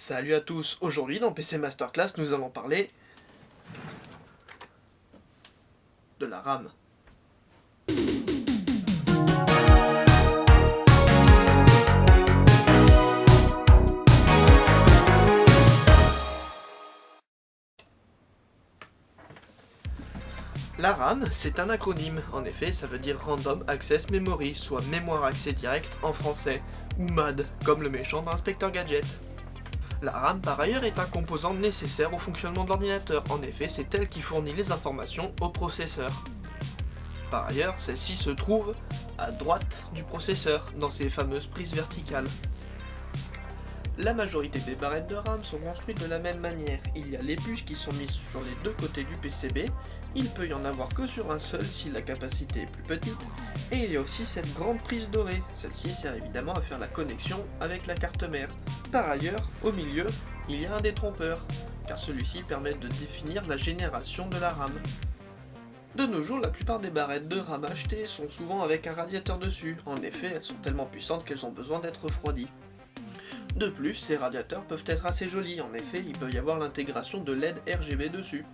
Salut à tous, aujourd'hui dans PC Masterclass nous allons parler de la RAM. La RAM, c'est un acronyme, en effet ça veut dire Random Access Memory, soit mémoire accès direct en français, ou MAD, comme le méchant dans Inspecteur Gadget. La RAM par ailleurs est un composant nécessaire au fonctionnement de l'ordinateur, en effet c'est elle qui fournit les informations au processeur. Par ailleurs, celle-ci se trouve à droite du processeur, dans ces fameuses prises verticales. La majorité des barrettes de RAM sont construites de la même manière. Il y a les puces qui sont mises sur les deux côtés du PCB, il peut y en avoir que sur un seul si la capacité est plus petite, et il y a aussi cette grande prise dorée. Celle-ci sert évidemment à faire la connexion avec la carte mère. Par ailleurs, au milieu, il y a un détrompeur, car celui-ci permet de définir la génération de la RAM. De nos jours, la plupart des barrettes de RAM achetées sont souvent avec un radiateur dessus. En effet, elles sont tellement puissantes qu'elles ont besoin d'être refroidies. De plus, ces radiateurs peuvent être assez jolis. En effet, il peut y avoir l'intégration de LED RGB dessus.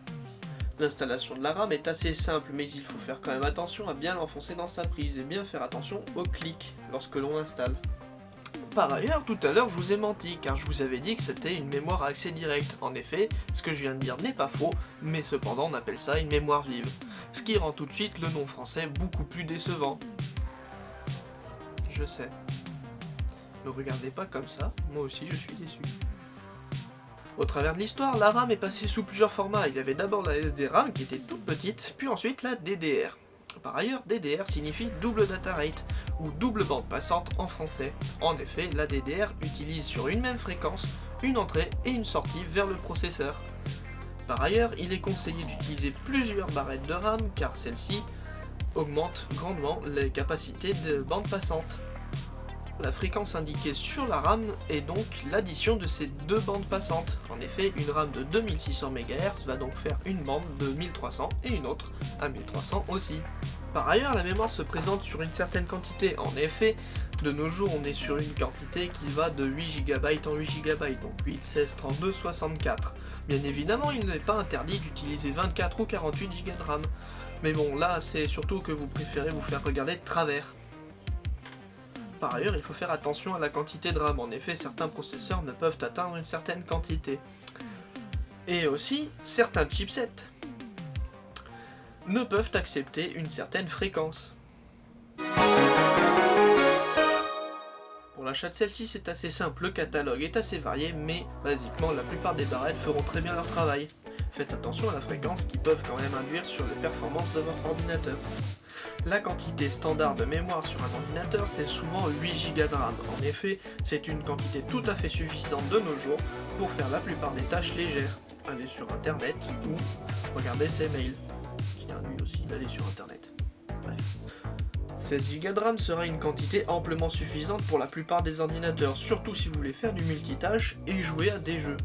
L'installation de la RAM est assez simple, mais il faut faire quand même attention à bien l'enfoncer dans sa prise et bien faire attention au clic lorsque l'on l'installe. Par ailleurs, tout à l'heure je vous ai menti, car je vous avais dit que c'était une mémoire à accès direct. En effet, ce que je viens de dire n'est pas faux, mais cependant on appelle ça une mémoire vive. Ce qui rend tout de suite le nom français beaucoup plus décevant. Je sais. Ne regardez pas comme ça, moi aussi je suis déçu. Au travers de l'histoire, la RAM est passée sous plusieurs formats. Il y avait d'abord la SDRAM qui était toute petite, puis ensuite la DDR. Par ailleurs, DDR signifie double data rate, ou double bande passante en français. En effet, la DDR utilise sur une même fréquence une entrée et une sortie vers le processeur. Par ailleurs, il est conseillé d'utiliser plusieurs barrettes de RAM car celle-ci augmente grandement les capacités de bande passante. La fréquence indiquée sur la RAM est donc l'addition de ces deux bandes passantes. En effet, une RAM de 2600 MHz va donc faire une bande de 1300 et une autre à 1300 aussi. Par ailleurs, la mémoire se présente sur une certaine quantité. En effet, de nos jours, on est sur une quantité qui va de 8 GB en 8 GB, donc 8, 16, 32, 64. Bien évidemment, il n'est pas interdit d'utiliser 24 ou 48 Go de RAM. Mais bon, là, c'est surtout que vous préférez vous faire regarder de travers. Par ailleurs, il faut faire attention à la quantité de RAM. En effet, certains processeurs ne peuvent atteindre une certaine quantité. Et aussi, certains chipsets ne peuvent accepter une certaine fréquence. Pour l'achat de celle-ci, c'est assez simple, le catalogue est assez varié, mais basiquement, la plupart des barrettes feront très bien leur travail. Faites attention à la fréquence qui peuvent quand même induire sur les performances de votre ordinateur. La quantité standard de mémoire sur un ordinateur, c'est souvent 8 Go de RAM. En effet, c'est une quantité tout à fait suffisante de nos jours pour faire la plupart des tâches légères. Aller sur internet ou regarder ses mails. Il y a lui aussi d'aller sur internet. Bref. 16 Go de RAM sera une quantité amplement suffisante pour la plupart des ordinateurs, surtout si vous voulez faire du multitâche et jouer à des jeux.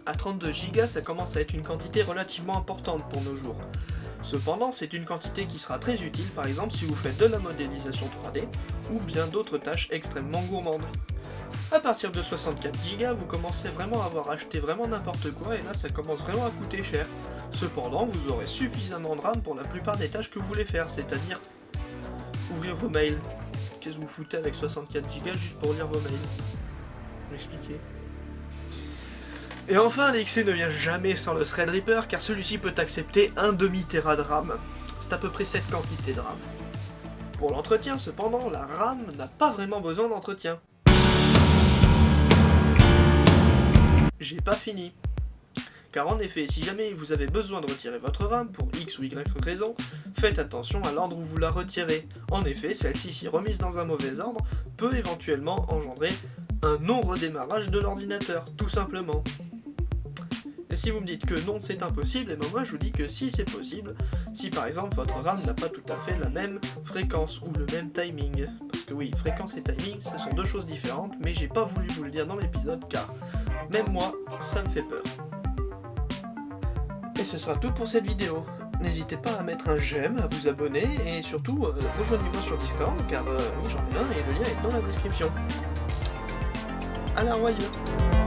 À 32 Go, ça commence à être une quantité relativement importante pour nos jours. Cependant, c'est une quantité qui sera très utile, par exemple si vous faites de la modélisation 3D ou bien d'autres tâches extrêmement gourmandes. A partir de 64 Go, vous commencerez vraiment à avoir acheté vraiment n'importe quoi et là ça commence vraiment à coûter cher. Cependant, vous aurez suffisamment de RAM pour la plupart des tâches que vous voulez faire, c'est-à-dire ouvrir vos mails. Qu'est-ce que vous foutez avec 64 Go juste pour lire vos mails? M'expliquez. Et enfin, Alexei ne vient jamais sans le Threadripper car celui-ci peut accepter 1 demi-téra de RAM. C'est à peu près cette quantité de RAM. Pour l'entretien, cependant, la RAM n'a pas vraiment besoin d'entretien. J'ai pas fini. Car en effet, si jamais vous avez besoin de retirer votre RAM pour X ou Y raison, faites attention à l'ordre où vous la retirez. En effet, celle-ci, si remise dans un mauvais ordre, peut éventuellement engendrer un non-redémarrage de l'ordinateur, tout simplement. Et si vous me dites que non c'est impossible, et ben moi je vous dis que si c'est possible, si par exemple votre RAM n'a pas tout à fait la même fréquence ou le même timing. Parce que oui, fréquence et timing, ce sont deux choses différentes, mais j'ai pas voulu vous le dire dans l'épisode car même moi, ça me fait peur. Et ce sera tout pour cette vidéo. N'hésitez pas à mettre un j'aime, à vous abonner, et surtout rejoignez-moi sur Discord car oui j'en ai un et le lien est dans la description. À la royaume.